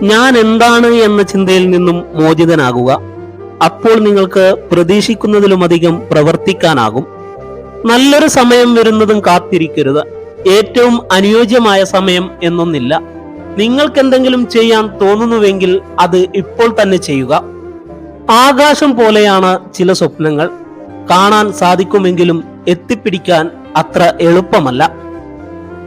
ഞാൻ എന്താണ് എന്ന ചിന്തയിൽ നിന്നും മോചിതനാകുക. അപ്പോൾ നിങ്ങൾക്ക് പ്രതീക്ഷിക്കുന്നതിലുമധികം പ്രവർത്തിക്കാനാകും. നല്ലൊരു സമയം വരുന്നതും കാത്തിരിക്കരുത്. ഏറ്റവും അനുയോജ്യമായ സമയം എന്നൊന്നില്ല. നിങ്ങൾക്ക് എന്തെങ്കിലും ചെയ്യാൻ തോന്നുന്നുവെങ്കിൽ അത് ഇപ്പോൾ തന്നെ ചെയ്യുക. ആകാശം പോലെയാണ് ചില സ്വപ്നങ്ങൾ. കാണാൻ സാധിക്കുമെങ്കിലും എത്തിപ്പിടിക്കാൻ അത്ര എളുപ്പമല്ല.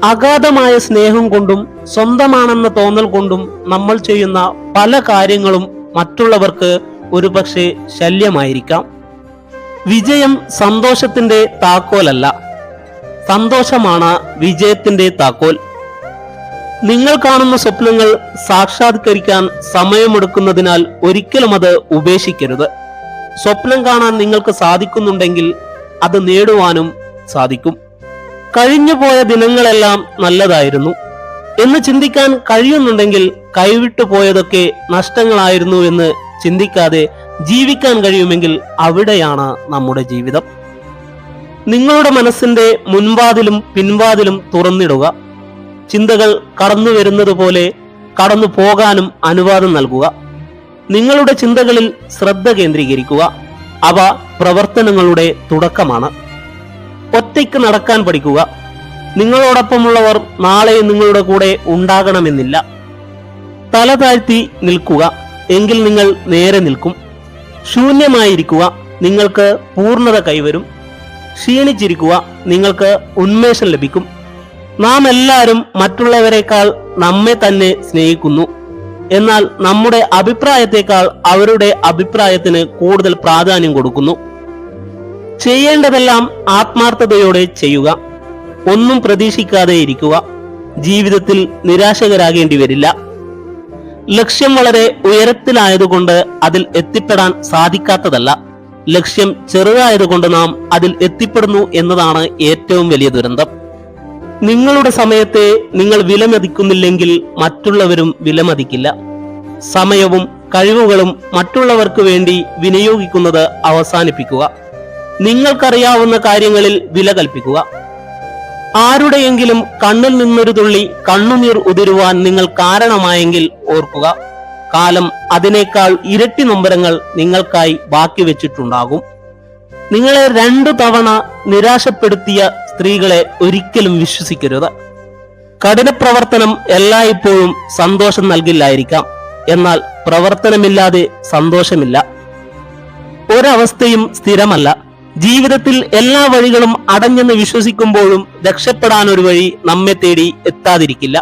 അഗാധമായ സ്നേഹം കൊണ്ടും സ്വന്തമാണെന്ന തോന്നൽ കൊണ്ടും നമ്മൾ ചെയ്യുന്ന പല കാര്യങ്ങളും മറ്റുള്ളവർക്ക് ഒരുപക്ഷെ ശല്യമായിരിക്കാം. വിജയം സന്തോഷത്തിന്റെ താക്കോലല്ല, സന്തോഷമാണ് വിജയത്തിന്റെ താക്കോൽ. നിങ്ങൾ കാണുന്ന സ്വപ്നങ്ങൾ സാക്ഷാത്കരിക്കാൻ സമയമെടുക്കുന്നതിനാൽ ഒരിക്കലും അത് ഉപേക്ഷിക്കരുത്. സ്വപ്നം കാണാൻ നിങ്ങൾക്ക് സാധിക്കുന്നുണ്ടെങ്കിൽ അത് നേടുവാനും സാധിക്കും. കഴിഞ്ഞുപോയ ദിനങ്ങളെല്ലാം നല്ലതായിരുന്നു എന്ന് ചിന്തിക്കാൻ കഴിയുന്നുണ്ടെങ്കിൽ കൈവിട്ടു പോയതൊക്കെ നഷ്ടങ്ങളായിരുന്നു എന്ന് ചിന്തിക്കാതെ ജീവിക്കാൻ കഴിയുമെങ്കിൽ അവിടെയാണ് നമ്മുടെ ജീവിതം. നിങ്ങളുടെ മനസ്സിന്റെ മുൻവാതിലും പിൻവാതിലും തുറന്നിടുക. ചിന്തകൾ കടന്നു വരുന്നത് പോലെ കടന്നു പോകാനും അനുവാദം നൽകുക. നിങ്ങളുടെ ചിന്തകളിൽ ശ്രദ്ധ കേന്ദ്രീകരിക്കുക. അവ പ്രവർത്തനങ്ങളുടെ തുടക്കമാണ്. ഒറ്റയ്ക്ക് നടക്കാൻ പഠിക്കുക. നിങ്ങളോടൊപ്പമുള്ളവർ നാളെ നിങ്ങളുടെ കൂടെ ഉണ്ടാകണമെന്നില്ല. തല താഴ്ത്തി നിൽക്കുക, എങ്കിൽ നിങ്ങൾ നേരെ നിൽക്കും. ശൂന്യമായിരിക്കുക, നിങ്ങൾക്ക് പൂർണ്ണത കൈവരും. ക്ഷീണിച്ചിരിക്കുക, നിങ്ങൾക്ക് ഉന്മേഷം ലഭിക്കും. നാം എല്ലാവരും മറ്റുള്ളവരെക്കാൾ നമ്മെ തന്നെ സ്നേഹിക്കുന്നു. എന്നാൽ നമ്മുടെ അഭിപ്രായത്തെക്കാൾ അവരുടെ അഭിപ്രായത്തിന് കൂടുതൽ പ്രാധാന്യം കൊടുക്കുന്നു. ചെയ്യേണ്ടതെല്ലാം ആത്മാർത്ഥതയോടെ ചെയ്യുക. ഒന്നും പ്രതീക്ഷിക്കാതെ ഇരിക്കുക. ജീവിതത്തിൽ നിരാശകരാകേണ്ടി വരില്ല. ലക്ഷ്യം വളരെ ഉയരത്തിലായതുകൊണ്ട് അതിൽ എത്തിപ്പെടാൻ സാധിക്കാത്തതല്ല. ലക്ഷ്യം ചെറുതായതുകൊണ്ട് നാം അതിൽ എത്തിപ്പെടുന്നു എന്നതാണ് ഏറ്റവും വലിയ ദുരന്തം. നിങ്ങളുടെ സമയത്തെ നിങ്ങൾ വിലമതിക്കുന്നില്ലെങ്കിൽ മറ്റുള്ളവരും വിലമതിക്കില്ല. സമയവും കഴിവുകളും മറ്റുള്ളവർക്ക് വേണ്ടി വിനിയോഗിക്കുന്നത് അവസാനിപ്പിക്കുക. നിങ്ങൾക്കറിയാവുന്ന കാര്യങ്ങളിൽ വില കൽപ്പിക്കുക. ആരുടെയെങ്കിലും കണ്ണിൽ നിന്നൊരു തുള്ളി കണ്ണുനീർ ഉതിരുവാൻ നിങ്ങൾ കാരണമായെങ്കിൽ ഓർക്കുക, കാലം അതിനേക്കാൾ ഇരട്ടി നൊമ്പരങ്ങൾ നിങ്ങൾക്കായി ബാക്കി വെച്ചിട്ടുണ്ടാകും. നിങ്ങളെ 2 തവണ നിരാശപ്പെടുത്തിയ സ്ത്രീകളെ ഒരിക്കലും വിശ്വസിക്കരുത്. കഠിന പ്രവർത്തനം എല്ലായ്പ്പോഴും സന്തോഷം നൽകില്ലായിരിക്കാം. എന്നാൽ പ്രവർത്തനമില്ലാതെ സന്തോഷമില്ല. ഒരവസ്ഥയും സ്ഥിരമല്ല. ജീവിതത്തിൽ എല്ലാ വഴികളും അടഞ്ഞെന്ന് വിശ്വസിക്കുമ്പോഴും രക്ഷപ്പെടാൻ ഒരു വഴി നമ്മെ തേടി എത്താതിരിക്കില്ല.